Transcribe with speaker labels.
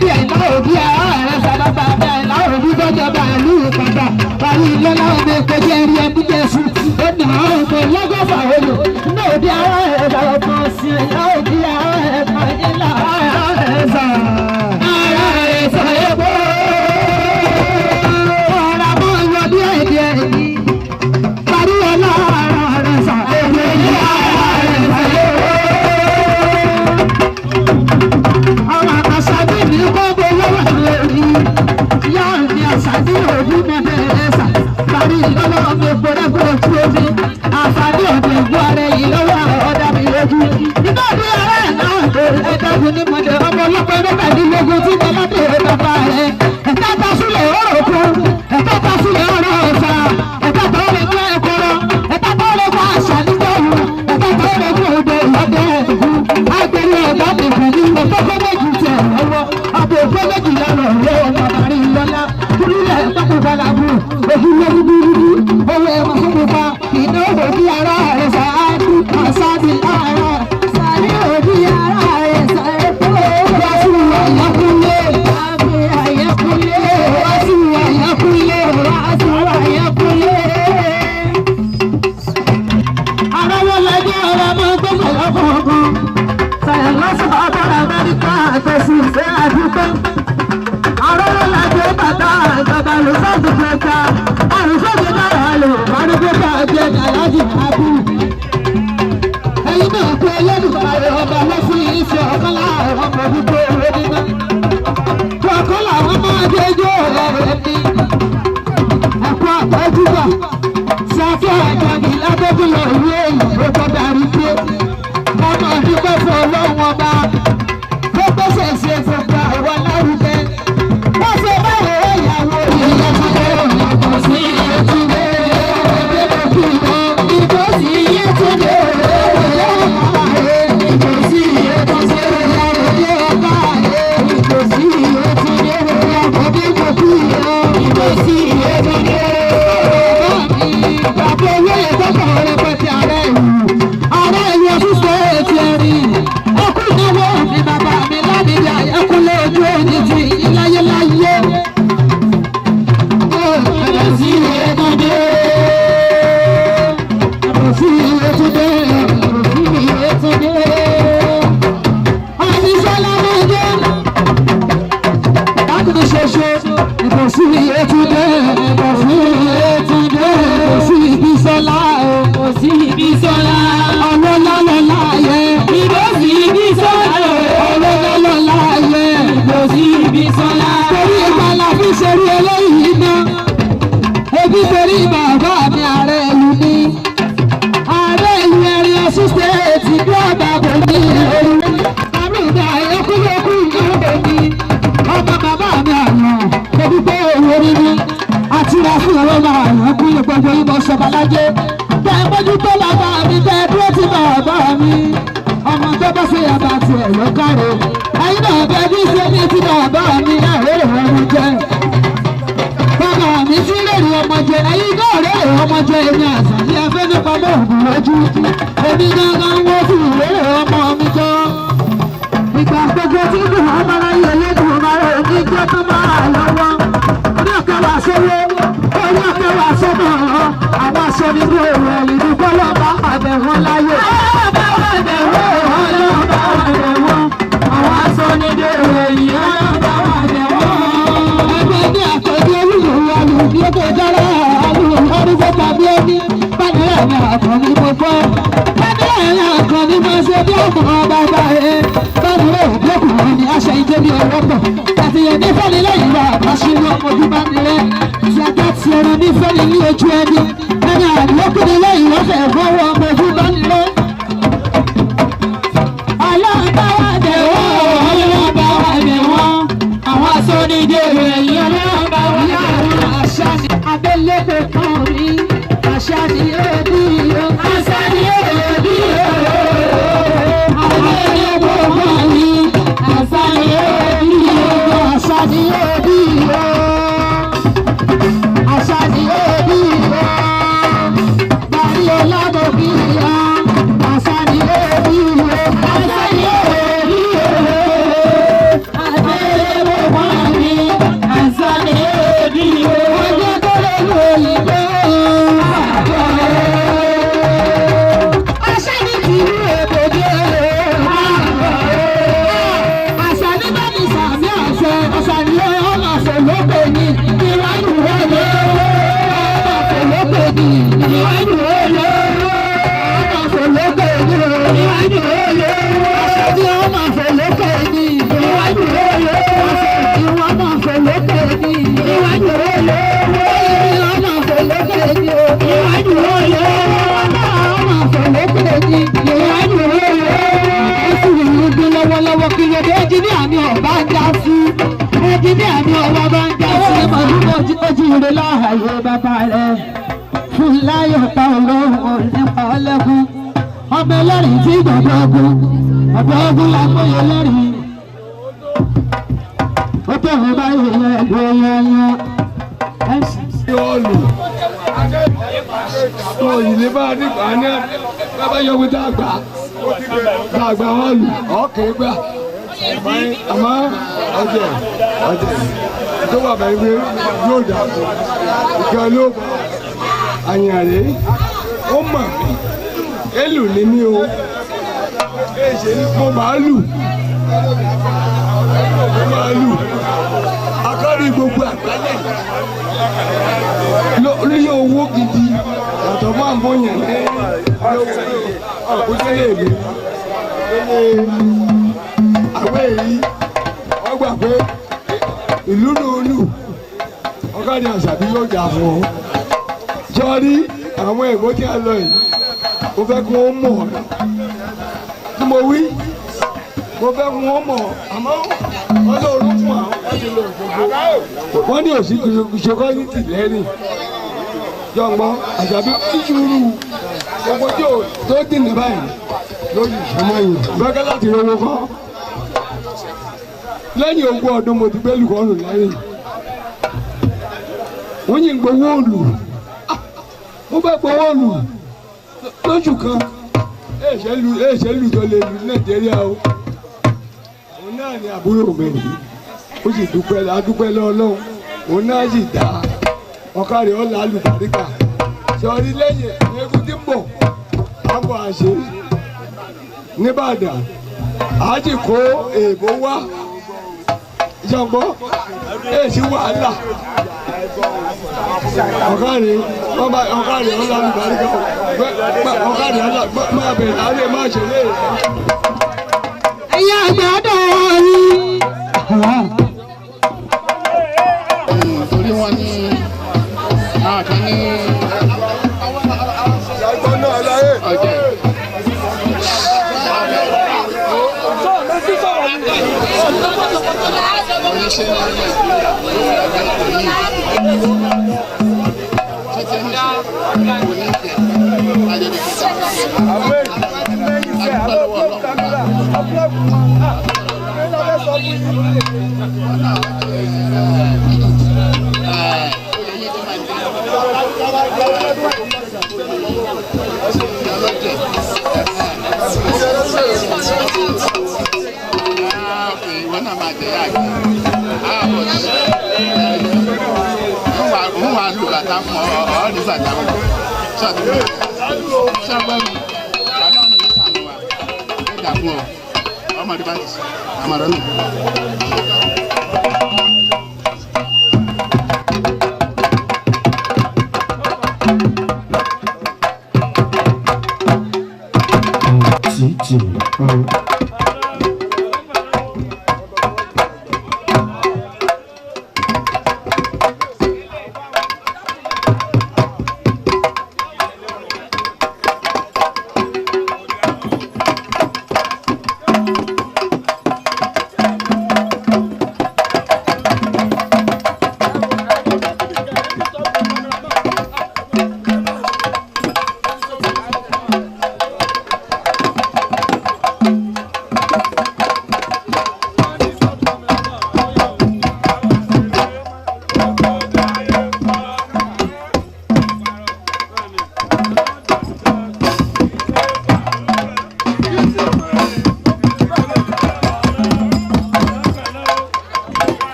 Speaker 1: bí ẹ̀dá òbí ààrẹ sábàbà bí ẹ̀dá òbí gbọ́dọ̀bà ìlú ìpàdà parí lọ́lá ọmọ èkó jẹ́ ẹ̀rí ẹbí jẹ́sù ó nà á òkè lọ́gọ́fà olù ní òbí ààrẹ sábàbà sí ẹ̀dá òbí ààrẹ pàdé láàrẹ sà ààrẹ sà ẹ̀bọ́ ọ̀rọ̀ mọ́ ìwọ bí ẹ̀dí ẹ̀dí parí lọ́lá ààrẹ sà ẹ̀dí ààrẹ sà ẹ̀bọ́ àwọn àkàṣàbí ní gbogbo lọ́wọ́ lórí yá ní àṣàbí òbí mẹ́fẹ́ sà parí lọ́wọ́ ọmọ ìgbòrẹ́gbòrẹ́ tí ó ní àǹfààní ọ̀dọ̀ ìgbó ara yìí lọ́wọ́ ọ̀dà mi lójú nígbà tí ara ẹ̀ náà tó ẹ̀ẹ́dẹ́gbẹ̀ẹ́ ní mọ̀dẹ̀ ọmọ ọlọ́pàá mẹ́tàdínlógún tí mo lábẹ́ bàbá rẹ̀ ẹ̀ka tasílẹ̀ ọ̀rọ̀ òkun ẹ̀ka tasílẹ̀ ọ̀rọ̀ ọ̀sà ẹ̀ka tó lè gbọ́ ẹ̀kọ́rọ̀ ẹ̀ka tó lè gbọ́ àṣà nígbàwó ẹ̀ka tó lè gbọ́ òde ìyọ́dẹ ẹ̀dùnkún àgbẹ̀rẹ̀ ọ̀gá nìkan ní ọ̀tọ́kọ́ méjì tẹ̀ lọ́wọ́ àbò òfé méjìlá lọ rẹ̀ ọ̀bàbàrí lọ́lá kúrúlẹ̀ tọkùnbalàbù òhìlẹ̀ rúdúrúdú owó ẹ̀mọ fún mi pa iná òbí ara rẹ̀ sáájú àṣàbí ara sáré òbí ara rẹ̀ sáré tó wá sí àyàkúlé àbí àyàkúlé wá sí àyàkúlé wá sí àyàkúlé. ara wọn lẹ́jọ́ ọ̀rọ̀ máa ń gbọ́dọ̀ lọ́kọ̀ọ̀kan sàyẹn lọ́sọ̀ ọ̀bọ̀rọ̀ Amẹ́ríkà àtẹ̀sí ìfẹ́ àdúgbò. Arọ́lọ́ làjẹ́ bàtà ìjọba ló sọ́ọ̀tù pẹ̀ka. Àrùsọ́ọ̀tù náà lò mọ́nùkúkà jẹ́ kàlájì àbú. Ẹyin náà pé Ẹlẹ́dùmarè ọba lọ́sí ìṣe ọ̀kan láàrin ọmọ gbogbo owó níná. Kọ̀ọ̀kan làwọn máa dé ijó ọ̀rẹ́ ní. Ẹ̀kọ́ àtọ́júbà. Ṣáfẹ́ àjọyìn lábẹ́bílẹ̀ ìwé èyí ló gbọ́dọ̀ àrígbé. Ọmọ ìdúpẹ́ fún Ọlọ́run ọba. Tó gbèsè ṣe gbogbo àwọn lárugẹ. Wọ́n ṣe báwo ìyàwó ìyá ti lé ọ̀nà sí ìyẹ́túndé. Ìbò sí ìyẹ́túndé. Ìbò sí ìyẹ́túndé. Ìbò sí ìyẹ́túndé. Ìbò sí ìyẹ́túndé. Bàbá owó yẹn tọ́kọ̀ rẹpẹtẹ ààrẹ ìlú. Ààrẹ ìlú ọdún sọ ètò ẹ̀rín. Ẹkú ìnáwó ni bàbá mi lábìlì àyẹ̀kúnlé ojú òní ti iláyéláyé. Ìbò sí ìyẹ́túndé. Ìbò sí ìyẹ́túndé. Ìbò sí ìyẹ́túndé. Àdìsọ́lá máa dé. Láti ṣoṣo. Ìbò sí ìyẹ́túndé. Ìbò sí ìyẹ́túndé. Ìbò sí Ìbísọ́lá. Ìbò sí Ìbísọ́lá. Ọlọ́lọ́lọ́lá yẹ. Ìbò sí Ìbísọ́lá. Ọlọ́lọ́lọ́lá yẹ. Ìbò sí Ìbísọ́lá. Torí ìgbàlá fi ṣerú eléyìí ná. Ebi torí bàbá mi ààrẹ ìlú ni. Ààrẹ ìlú ẹ̀rí Ọ̀ṣun stéètì bí ọ̀gá kò ní ìlú. Àmì ìgbà ayọ́kúlẹ́kù ìjọba mi. Ọmọ bàbá mi àná. Ebi pé òwò rí mi. Àti ra fún ọ̀rọ̀ máa yàn kú lè gbogbo ìbọn ṣọbalájé. Bẹ́ẹ̀ mójú tó bàbá mi bẹ́ẹ̀ dúró ti bàbá mi. Ọmọ tó bá ṣe yàtọ̀ àti ẹ̀yọ́ káre. Ẹyin náà bẹ́ẹ̀ bí ṣe ní ti bàbá mi àrèrè ọmọ jẹ. Bàbá mi ti rèrè ọmọ jẹ. Ẹyin náà rèrè ọmọ jẹ èmi àṣà ní afẹ́ nípa mọ́ọ̀gùn lójú. Èmi gangan wọ́n fi rèrè ọmọ mi jọ. Ìgbà gbogbo tí kò wọ́n máa ń yẹ lẹ́dùn máa rẹ̀ ní jẹ́ tó máa lọ́wọ́. Orí ọ̀kẹ́ wà sówó, orí ọ̀kẹ́ wà sọ́mọ̀ ọ́. Àwọn aṣọ ní bí òun ẹ̀yìn ní bọ́lá bá àbẹ̀wọ̀n láyé. Àwọn aṣọ ní bí òun ẹ̀yìn bá àbẹ̀wọ̀n. Ẹgbẹ́ ní àtọ́jú olùwò alùpùpù tó dára alùpùpù arúgbó tàbí ẹni. Bánilẹ̀ ní àkànní mo fọ́. Bánilẹ̀ ní àkànní mo ṣe bí ọmọ bàbá rẹ̀. Bánilẹ̀ ògbókùnrin ni aṣọ ìjẹ́ bí ọwọ́ pọ̀. Àtìyàn nífẹ̀ẹ́ ní lẹ́yìn wa àbáṣírò ojú Bánilẹ̀. Ìyàtọ̀ ti ẹran nífẹ̀ẹ́ ní ní ojú ẹni. Ẹni àdìyókùnrin lẹ́yìn wọ́n fẹ́ fọwọ́ ọmọ ojú Bánilẹ̀. Ọlọ́run bá wà bẹ̀ wọ́n. Ọlọ́run bá wà bẹ̀ wọ́n. Àwọn aṣọ ní ìdí èrò ẹ̀yìn ọlọ́run bá wà bẹ̀ wọ́n. Àṣà ni abẹ́lẹ́pẹ̀ kan rí. Àṣà ni èdè yìí. Àṣà ni èdè yìí. Abẹ́lẹ́pẹ̀ kan rí. Àṣà ni èdè yìí. Àṣà ni èdè yìí. Àṣà ni èdè yìí. Bàrí ọlọ́dọ̀ bí i ya. ẹnjìníà ni ọwọ́ bá ń jà sí mọ̀lúmọ̀jú ojúre láàyè bàbá rẹ̀ fún láyọ̀ pa olóhùn nípa ọlẹ́kùn ọmọ ẹlẹ́rìí tí gbọ̀dọ̀ ogun ọ̀dọ̀ ogun lágbóyè lẹ́rìí ó tẹ̀wé báyìí yẹn ló yẹn.
Speaker 2: tó ìlé bá nípa ní bàbá yọ̀wé tá a gbà wọ́n lù ọ̀kẹ́ gbà àmọ́ ọjẹ́ tó wà bẹ́ẹ̀ pé yóò dà pọ̀ ìkẹ́ ló àyànlé ó mọ̀ mí èlù ni mí o mo máa lù akọ́rí gbogbo àgbáyé lórí owó gidi yàtọ̀ máa ń bóyá ọ̀kúnṣe èmi àwọn èyí wọ́n gbà pé ìlú lòlù ọ̀kadì àṣàbí yóò jà fún ọ jọrí àwọn èèmọ tí a lọ yìí mo fẹ́ kí wọ́n mọ̀ ọ́ tí mo wí mo fẹ́ kí wọ́n mọ̀ àmọ́ wọ́n lọ orúkún àwọn láti lọ òṣogbo wọ́n ní òsì security lẹ́rìn jọ̀gbọ́n àṣàbí ìṣúrù gbogbo tí ò tó dìnnà báyìí lórí ìṣúná yìí bẹ́ẹ̀ láti rówó kọ́ lẹ́yìn ogún ọdún mo ti gbé lùkọ́rù lẹ́yìn wọ́n yìí ń gbowó òlù mo bá gbowó òlù lóṣù kan èèṣẹ́ lù tó lè lù Nàìjíríà o òun náà ni àbúrò mi ó sì adúpẹ́ lọ́lọ́run òun náà sì dá ọ̀kadì ọ̀là àlùbáríkà sọ̀rí lẹ́yìn eégún tí ń bọ̀ àbọ̀ àṣẹ nìbàdàn àti kó èèbó wá jọ̀gbọ́ èsì wàhálà ọ̀kadì ọ̀là àlùbáríkà ọ̀kadì ọ̀là máa bẹ̀rẹ̀ àárẹ̀ máa ṣẹlẹ̀.
Speaker 1: ẹ̀yin àgbàdo yìí.
Speaker 3: torí wọn ní àwọn kan ní ọjọ́ ọmọdé bá ti sọ àmàlà náà.